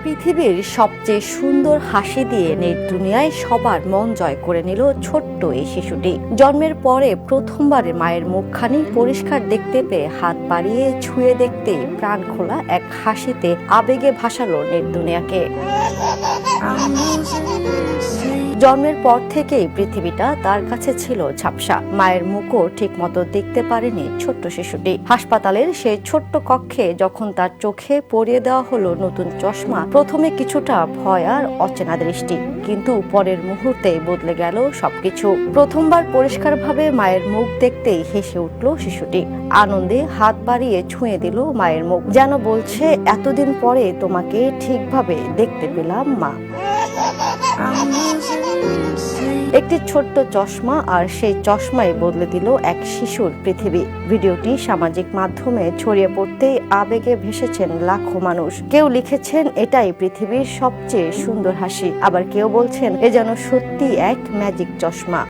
পৃথিবীর সবচেয়ে সুন্দর হাসি দিয়ে নেট দুনিয়ায় সবার মন জয় করে নিল ছোট্ট এই শিশুটি। জন্মের পরে প্রথমবারে মায়ের মুখখানি পরিষ্কার দেখতে পেয়ে হাত বাড়িয়ে ছুঁয়ে দেখতে প্রাণ খোলা এক হাসিতে আবেগে ভাসালো নেট দুনিয়াকে। জন্মের পর থেকেই পৃথিবীটা তার কাছে ছিল ঝাপসা। মায়ের মুখও ঠিক মতো দেখতে পারেনি ছোট্ট শিশুটি। হাসপাতালের সেই ছোট্ট কক্ষে যখন তার চোখে পরিয়ে দেওয়া হলো নতুন চশমা, প্রথমে কিছুটা ভয় আর অচেনা দৃষ্টি, কিন্তু পরের মুহূর্তেই বদলে গেল সবকিছু। প্রথমবার পরিষ্কারভাবে মায়ের মুখ দেখতেই হেসে উঠল শিশুটি। আনন্দে হাত বাড়িয়ে ছুঁয়ে দিল মায়ের মুখ, যেন বলছে, এতদিন পরে তোমাকে ঠিকভাবে দেখতে পেলাম মা। একটি ছোট্ট চশমা, আর সেই চশমাই বদলে দিল এক শিশুর পৃথিবী। ভিডিওটি সামাজিক মাধ্যমে ছড়িয়ে পড়তেই আবেগে ভেসেছেন লাখো মানুষ। কেউ লিখেছেন, এটাই পৃথিবীর সবচেয়ে সুন্দর হাসি, আবার কেউ বলছেন, এ যেন সত্যি এক ম্যাজিক চশমা।